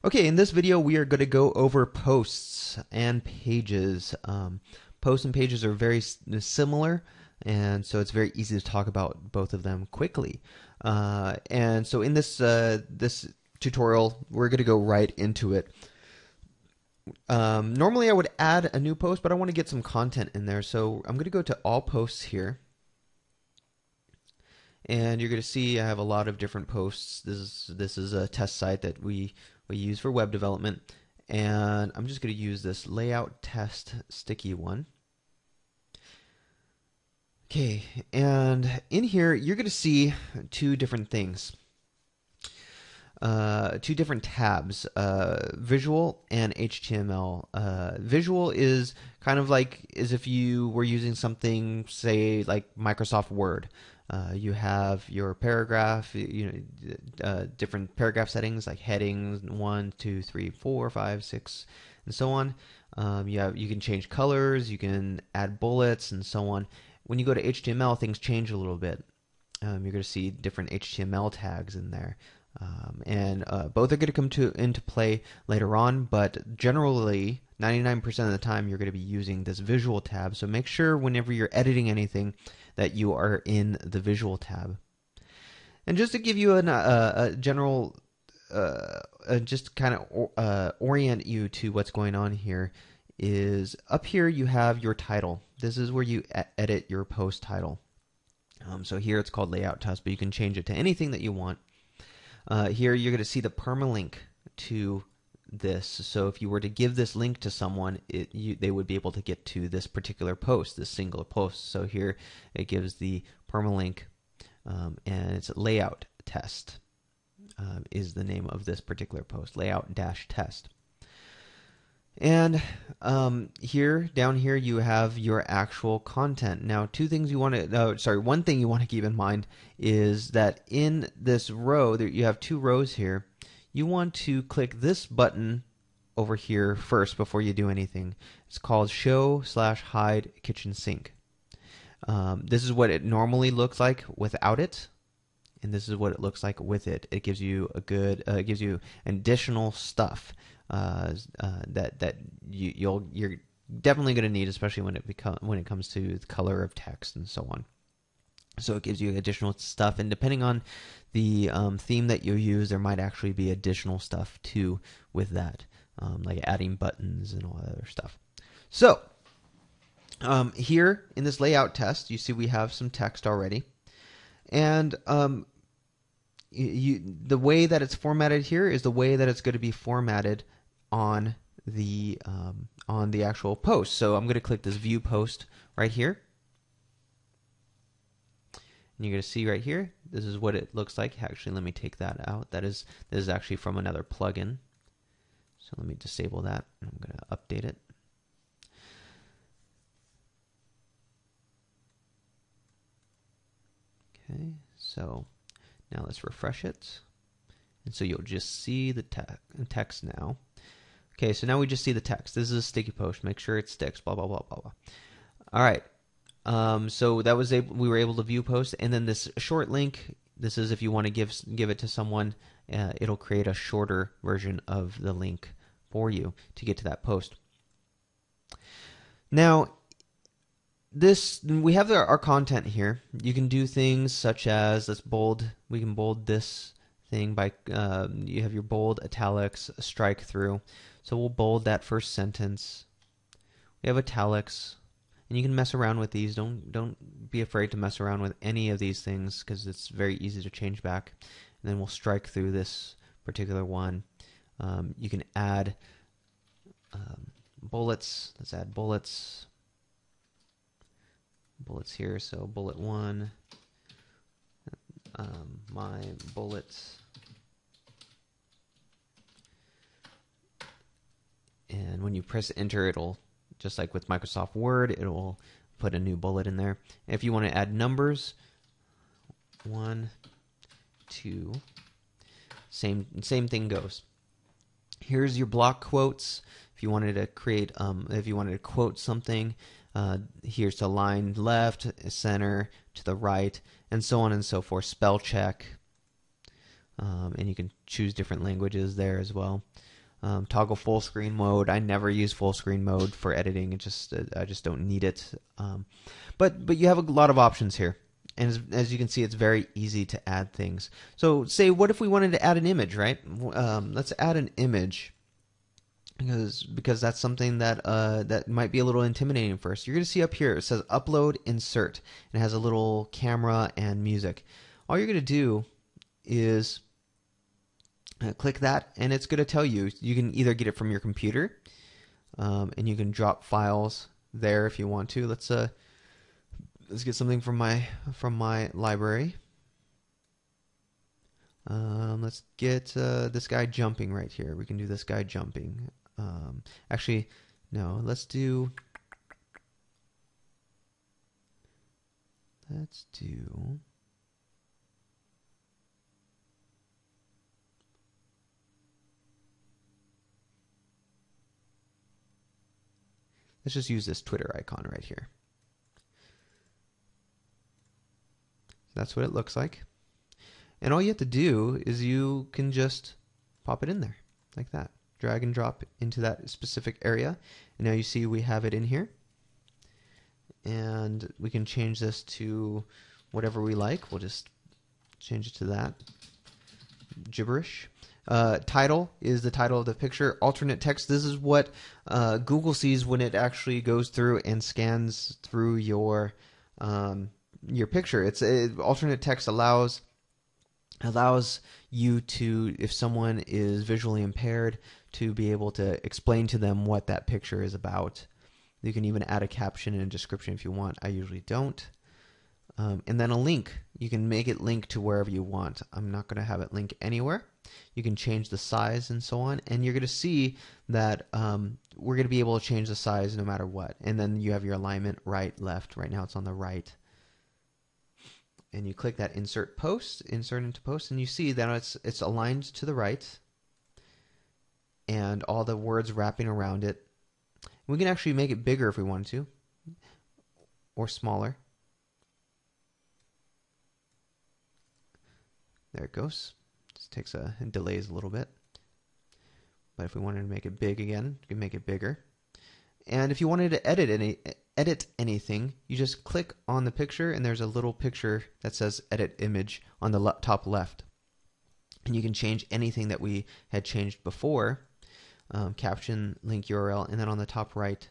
Okay, in this video we are going to go over posts and pages. Posts and pages are very similar, and so it's very easy to talk about both of them quickly. And so in this tutorial, we're going to go right into it. Normally I would add a new post, but I want to get some content in there, so I'm going to go to all posts here. And you're going to see I have a lot of different posts. This is a test site that we use for web development, and I'm just going to use this layout test sticky one. Okay, and in here you're going to see two different things, two different tabs, visual and HTML. Visual is kind of like as if you were using something, say, like Microsoft Word. You have your paragraph, different paragraph settings like headings 1, 2, 3, 4, 5, 6, and so on. You can change colors, you can add bullets, and so on. When you go to HTML, things change a little bit. You're going to see different HTML tags in there, and both are going to come into play later on. But generally, 99% of the time, you're going to be using this visual tab. So make sure whenever you're editing anything that you are in the visual tab. And just to give you a general, just kind of orient you to what's going on here, is up here you have your title. This is where you edit your post title. So here it's called layout test, but you can change it to anything that you want. Here you're going to see the permalink to this. So if you were to give this link to someone, they would be able to get to this particular post, this single post. So here it gives the permalink, and it's layout test is the name of this particular post, layout-test. And down here you have your actual content. Now, one thing you want to keep in mind is that in this row, you have two rows here. You want to click this button over here first before you do anything. It's called Show/Hide Kitchen Sink. This is what it normally looks like without it, and this is what it looks like with it. It gives you it gives you additional stuff that you're definitely going to need, especially when it comes to the color of text and so on. So it gives you additional stuff, and depending on the theme that you use, there might actually be additional stuff too with that, like adding buttons and all that other stuff. So here in this layout test, you see we have some text already, and the way that it's formatted here is the way that it's going to be formatted on the actual post. So I'm going to click this View Post right here. And you're going to see right here, this is what it looks like. Actually, let me take that out. This is actually from another plugin. So let me disable that, and I'm going to update it. Okay, so now let's refresh it. And so you'll just see the text now. Okay, so now we just see the text. This is a sticky post. Make sure it sticks, blah, blah, blah, blah, blah. All right. So that was we were able to view post, and then this short link. This is if you want to give it to someone, it'll create a shorter version of the link for you to get to that post. Now, we have our content here. You can do things such as we can bold this thing by you have your bold, italics, strike through. So we'll bold that first sentence. We have italics. And you can mess around with these. Don't be afraid to mess around with any of these things, because it's very easy to change back. And then we'll strike through this particular one. You can add bullets. Let's add bullets. Bullets here. So bullet 1. My bullets. And when you press enter, it'll, just like with Microsoft Word, it will put a new bullet in there. If you want to add numbers, 1, 2, same thing goes. Here's your block quotes. If you wanted to quote something, here's to line left, center, to the right, and so on and so forth. Spell check. and you can choose different languages there as well. Toggle full screen mode. I never use full screen mode for editing. I just don't need it. But you have a lot of options here. And as you can see, it's very easy to add things. So say, what if we wanted to add an image, right? Let's add an image because that's something that that might be a little intimidating first. You're going to see up here, it says upload insert. And it has a little camera and music. All you're going to do is click that, and it's going to tell you. You can either get it from your computer, and you can drop files there if you want to. Let's get something from my library. Let's get this guy jumping right here. We can do this guy jumping. Actually, no. Let's do. Let's just use this Twitter icon right here. That's what it looks like. And all you have to do is you can just pop it in there like that. Drag and drop into that specific area. And now you see we have it in here. And we can change this to whatever we like. We'll just change it to that. Gibberish. Title is the title of the picture. Alternate text. This is what Google sees when it actually goes through and scans through your picture. Alternate text allows you to, if someone is visually impaired, to be able to explain to them what that picture is about. You can even add a caption and a description if you want. I usually don't. And then a link. You can make it link to wherever you want. I'm not going to have it link anywhere. You can change the size and so on. And you're going to see that we're going to be able to change the size no matter what. And then you have your alignment right, left. Right now it's on the right. And you click that insert into post, and you see that it's aligned to the right. And all the words wrapping around it. We can actually make it bigger if we wanted to. Or smaller. There it goes. Just takes and delays a little bit. But if we wanted to make it big again, you can make it bigger. And if you wanted to edit anything, you just click on the picture, and there's a little picture that says edit image on the top left. And you can change anything that we had changed before. Caption, link URL, and then on the top right,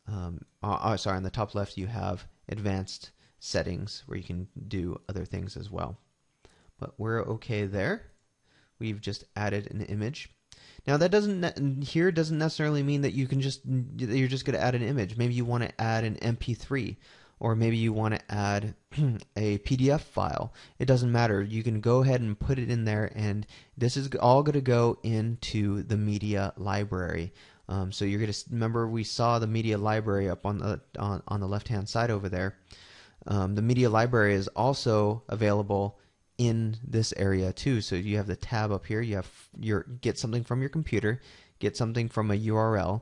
on the top left, you have advanced settings where you can do other things as well. But we're okay there. We've just added an image. Now that doesn't necessarily mean that you're just going to add an image. Maybe you want to add an MP3, or maybe you want to add a PDF file. It doesn't matter. You can go ahead and put it in there, and this is all going to go into the media library. So you're going to remember we saw the media library up on the left-hand side over there. The media library is also available in this area too. So you have the tab up here. You have get something from your computer, get something from a URL,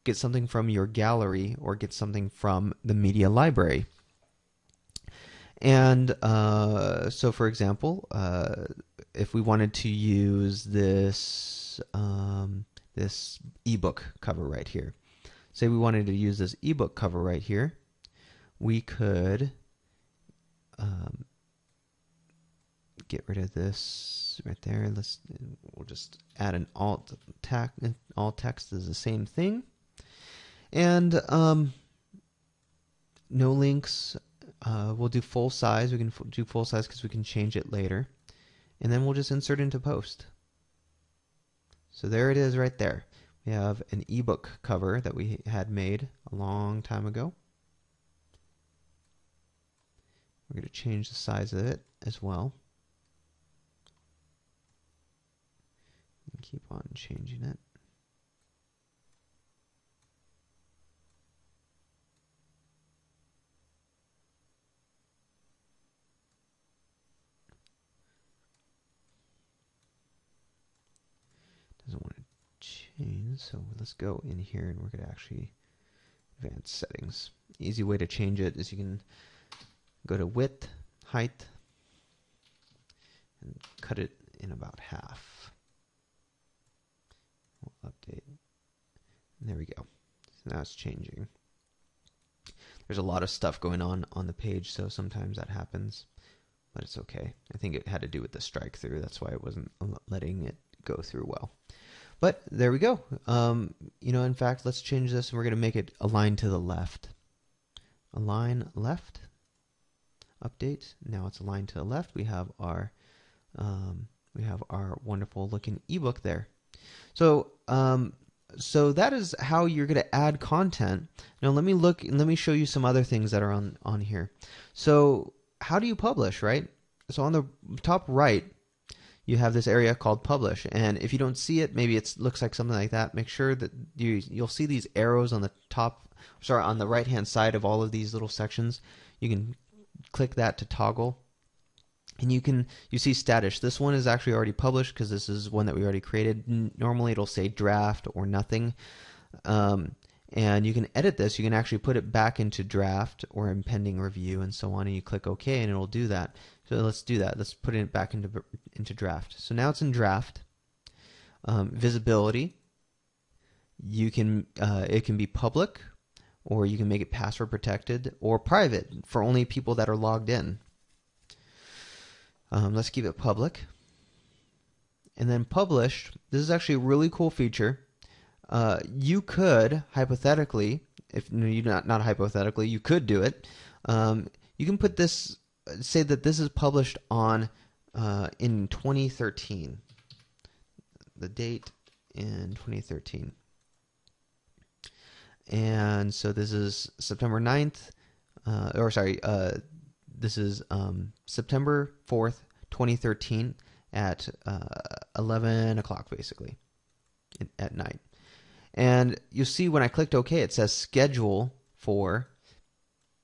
get something from your gallery, or get something from the media library. And so, for example, if we wanted to use this this ebook cover right here, say we wanted to use this ebook cover right here, we could get rid of this right there. We'll just add an alt text. Alt text is the same thing, and no links. We'll do full size. We can do full size because we can change it later, and then we'll just insert into post. So there it is right there. We have an ebook cover that we had made a long time ago. We're going to change the size of it as well. And keep on changing it. Doesn't want to change, so let's go in here and we're going to actually advanced settings. Easy way to change it is you can go to width, height, and cut it in about half. We'll update. And there we go. So now it's changing. There's a lot of stuff going on the page, so sometimes that happens, but it's okay. I think it had to do with the strike through. That's why it wasn't letting it go through well. But there we go. In fact, let's change this, and we're going to make it align to the left. Align left. Update. Now it's aligned to the left. We have our wonderful looking ebook there. So that is how you're going to add content. Now let me show you some other things that are on here. So how do you publish, right? So on the top right, you have this area called publish, and if you don't see it, maybe it looks like something like that. Make sure that you'll see these arrows on the on the right hand side of all of these little sections. You can click that to toggle, and you see status. This one is actually already published because this is one that we already created. Normally it'll say draft or nothing, and you can edit this. You can actually put it back into draft or in pending review and so on, and you click OK and it'll do that. So let's do that. Let's put it back into draft. So now it's in draft. Visibility. It can be public, or you can make it password protected or private for only people that are logged in. Let's keep it public. And then published. This is actually a really cool feature. You could hypothetically, not hypothetically, you could do it. You can put this, say that this is published on in 2013. The date in 2013. And so this is September 9th, this is September 4th, 2013 at 11 o'clock basically at night. And you'll see when I clicked OK, it says schedule for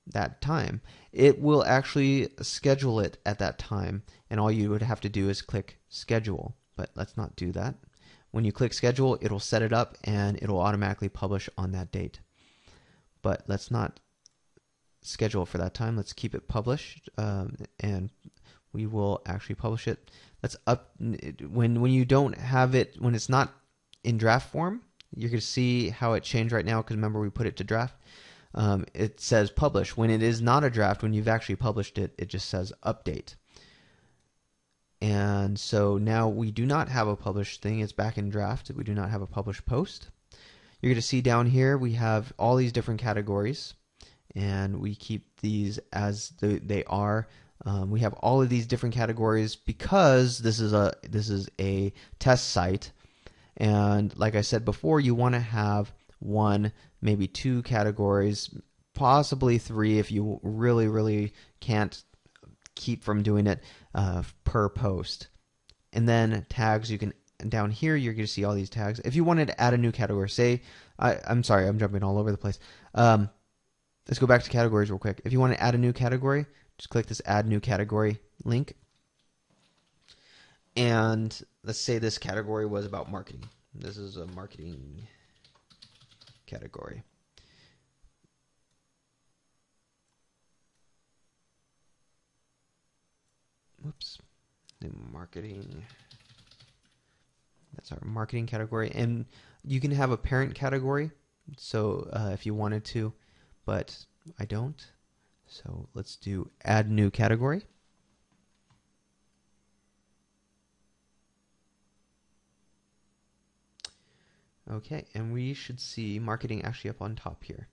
that time. It will actually schedule it at that time, and all you would have to do is click schedule. But let's not do that. When you click schedule, it'll set it up and it'll automatically publish on that date. But let's not schedule for that time. Let's keep it published, and we will actually publish it. Let's when you don't have it, when it's not in draft form, you're going to see how it changed right now, because remember we put it to draft. It says publish. When it is not a draft, when you've actually published it, it just says update. And so now we do not have a published thing. It's back in draft. We do not have a published post. You're going to see down here we have all these different categories, and we keep these as they are. We have all of these different categories because this is a test site, and like I said before, you want to have one, maybe two categories, possibly three if you really can't keep from doing it per post. And then tags, you can, down here you're going to see all these tags. If you wanted to add a new category, say I'm sorry, I'm jumping all over the place. Let's go back to categories real quick. If you want to add a new category, just click this add new category link, and let's say this category was about marketing. This is a marketing category. Whoops. Marketing. That's our marketing category. And you can have a parent category, so if you wanted to, but I don't. So let's do add new category. Okay, and we should see marketing actually up on top here.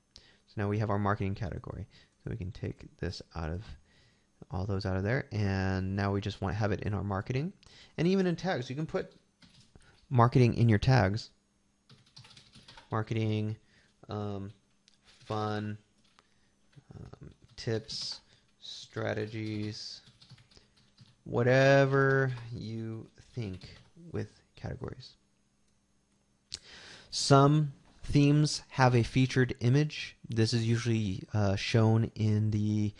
So now we have our marketing category. So we can take this out of all those out of there, and now we just want to have it in our marketing. And even in tags, you can put marketing in your tags. Marketing, fun, tips, strategies, whatever you think with categories. Some themes have a featured image. This is usually shown in the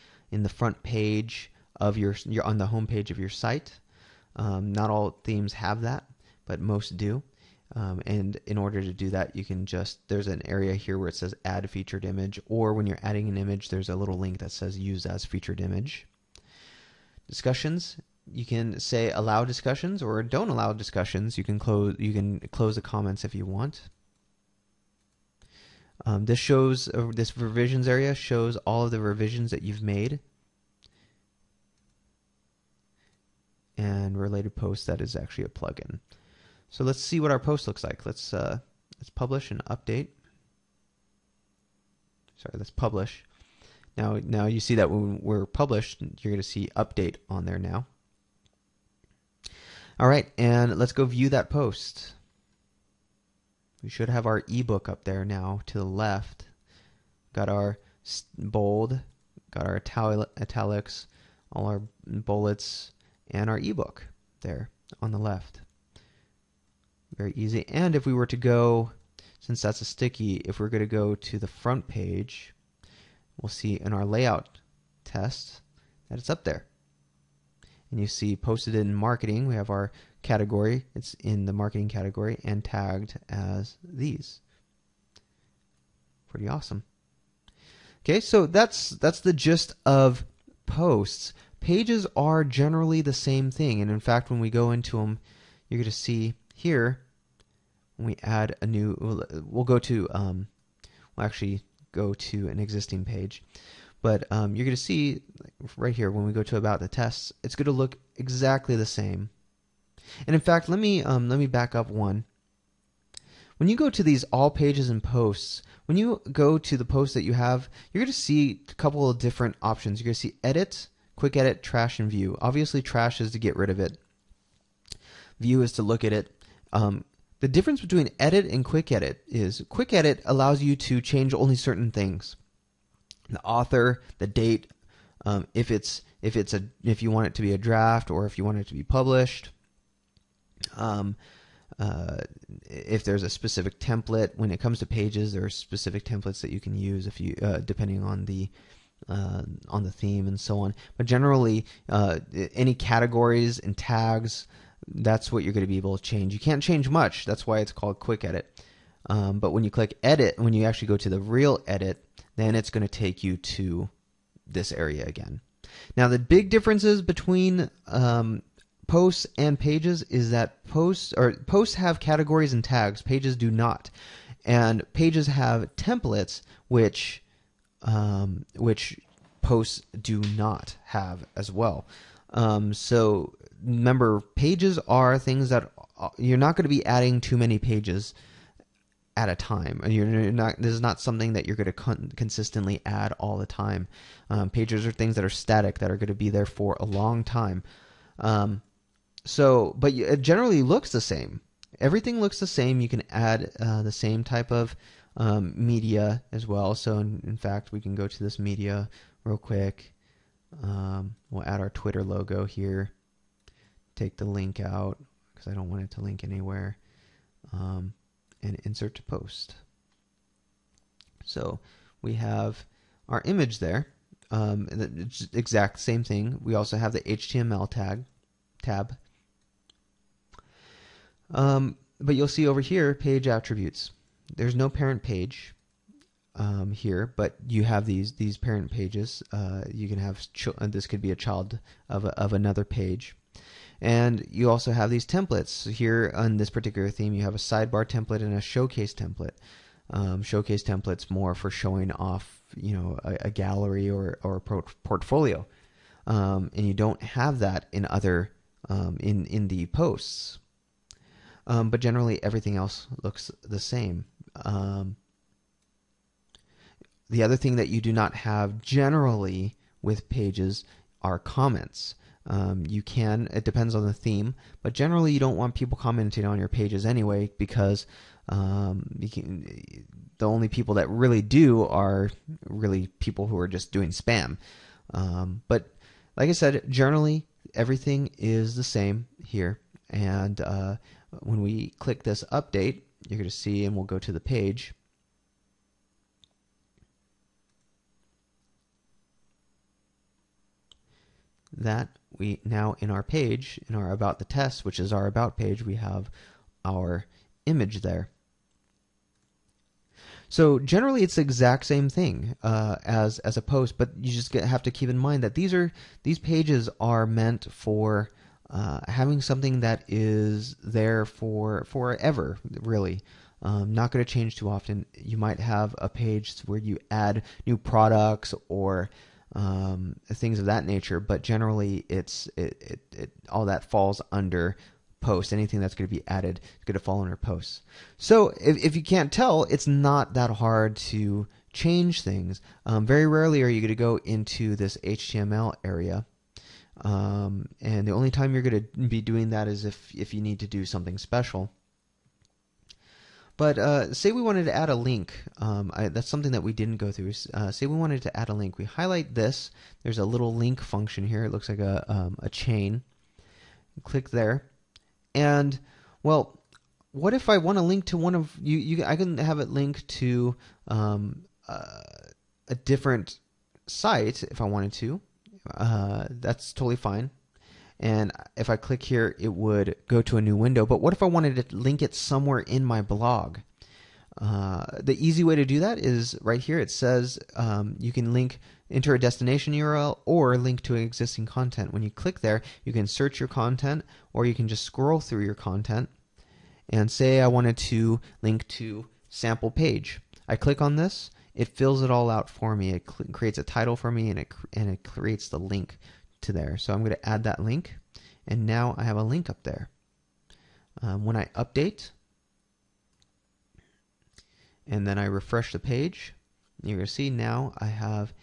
front page of your on the home page of your site. Not all themes have that, but most do. And in order to do that, you can there's an area here where it says add featured image, or when you're adding an image, there's a little link that says use as featured image. Discussions. You can say allow discussions or don't allow discussions. You can close the comments if you want. This shows this revisions area shows all of the revisions that you've made. And related posts, that is actually a plugin. So let's see what our post looks like. Let's publish and update. Sorry, let's publish. Now you see that when we're published, you're going to see update on there now. All right, and let's go view that post. We should have our ebook up there now to the left. Got our bold, got our italics, all our bullets, and our ebook there on the left. Very easy. And if we were to go, since that's a sticky, if we're going to go to the front page, we'll see in our layout test that it's up there. And you see posted in marketing, we have our category. It's in the marketing category and tagged as these. Pretty awesome. Okay, so that's the gist of posts. Pages are generally the same thing, and in fact, when we go into them, you're going to see here when we add a new. We'll go to. We'll actually go to an existing page, but you're going to see right here when we go to about the tests, it's going to look exactly the same. And in fact, let me back up one. When you go to these all pages and posts, when you go to the post that you have, you're going to see a couple of different options. You're going to see edit, quick edit, trash, and view. Obviously, trash is to get rid of it. View is to look at it. The difference between edit and quick edit is quick edit allows you to change only certain things. The author, the date, if you want it to be a draft or if you want it to be published. If there's a specific template, when it comes to pages, there are specific templates that you can use if you depending on the theme and so on. But generally, any categories and tags, that's what you're going to be able to change. You can't change much. That's why it's called quick edit. But when you click edit, when you actually go to the real edit, then it's going to take you to this area again. Now, the big differences between posts and pages is that posts have categories and tags. Pages do not, and pages have templates, which posts do not have as well. So remember, pages are things that you're not going to be adding too many pages at a time, and you're not. This is not something that you're going to consistently add all the time. Pages are things that are static, that are going to be there for a long time. But it generally looks the same. Everything looks the same. You can add the same type of media as well. So in fact, we can go to this media real quick. We'll add our Twitter logo here. Take the link out because I don't want it to link anywhere. And insert to post. So we have our image there. It's exact same thing. We also have the HTML tab. But you'll see over here, page attributes. There's no parent page here, but you have these parent pages. You can have this could be a child of another page. And you also have these templates. Here on this particular theme, you have a sidebar template and a showcase template. Showcase template's more for showing off, a gallery or a portfolio. And you don't have that in other in the posts. But generally, everything else looks the same. The other thing that you do not have generally with pages are comments. It depends on the theme, but generally you don't want people commenting on your pages anyway, because the only people that really do are really people who are just doing spam. But like I said, generally everything is the same here. And when we click this update, you're going to see, and we'll go to the page. That we now in our page, in our About the Test, which is our About page, we have our image there. So generally, it's the exact same thing as a post, but you just have to keep in mind that these pages are meant for having something that is there for forever, really. Not going to change too often. You might have a page where you add new products or things of that nature, but generally, all that falls under post. Anything that's going to be added is going to fall under posts. So if you can't tell, it's not that hard to change things. Very rarely are you going to go into this HTML area. And the only time you're going to be doing that is if you need to do something special. But say we wanted to add a link. That's something that we didn't go through. Say we wanted to add a link. We highlight this. There's a little link function here. It looks like a chain. Click there. And, well, what if I want to link to one of you? I can have it linked to a different site if I wanted to. That's totally fine. And if I click here, it would go to a new window. But what if I wanted to link it somewhere in my blog? The easy way to do that is right here. It says you can enter a destination URL or link to existing content. When you click there, you can search your content, or you can just scroll through your content and say I wanted to link to sample page. I click on this. It fills it all out for me. It creates a title for me, and it creates the link to there. So I'm going to add that link, and now I have a link up there. When I update and then I refresh the page, you're going to see now I have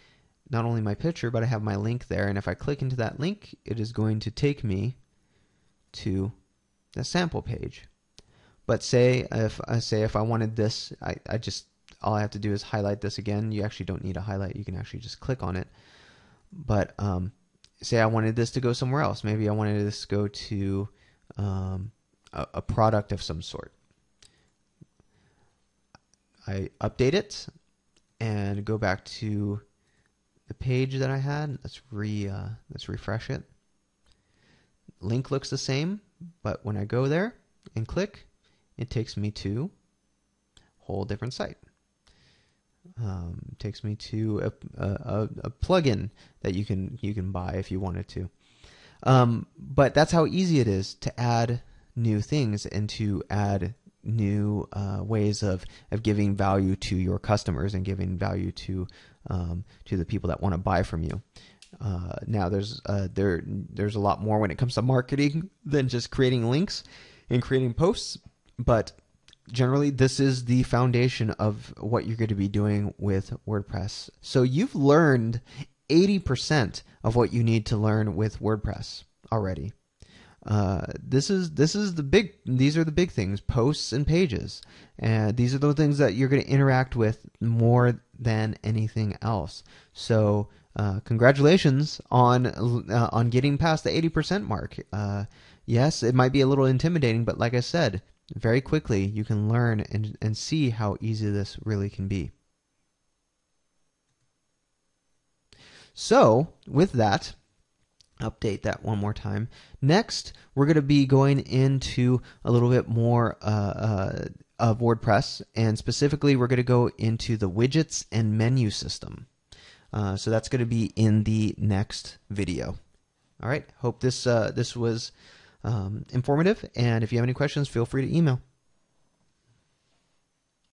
not only my picture, but I have my link there. And if I click into that link, it is going to take me to the sample page. But say if I wanted this, all I have to do is highlight this again. You actually don't need a highlight. You can actually just click on it. But say I wanted this to go somewhere else. Maybe I wanted this to go to a product of some sort. I update it and go back to the page that I had. Let's refresh it. Link looks the same, but when I go there and click, it takes me to a whole different site. Takes me to a plugin that you can buy if you wanted to. But that's how easy it is to add new things and to add new ways of giving value to your customers and giving value to the people that want to buy from you. Now there's a lot more when it comes to marketing than just creating links and creating posts, but generally, this is the foundation of what you're going to be doing with WordPress. So you've learned 80% of what you need to learn with WordPress already. These are the big things: posts and pages. And these are the things that you're going to interact with more than anything else. So congratulations on getting past the 80% mark. Yes, it might be a little intimidating, but like I said, very quickly you can learn and see how easy this really can be. So with that, update that one more time. Next, we're going to be going into a little bit more of WordPress, and specifically we're going to go into the widgets and menu system. So that's going to be in the next video. All right, hope this was informative, and if you have any questions, feel free to email.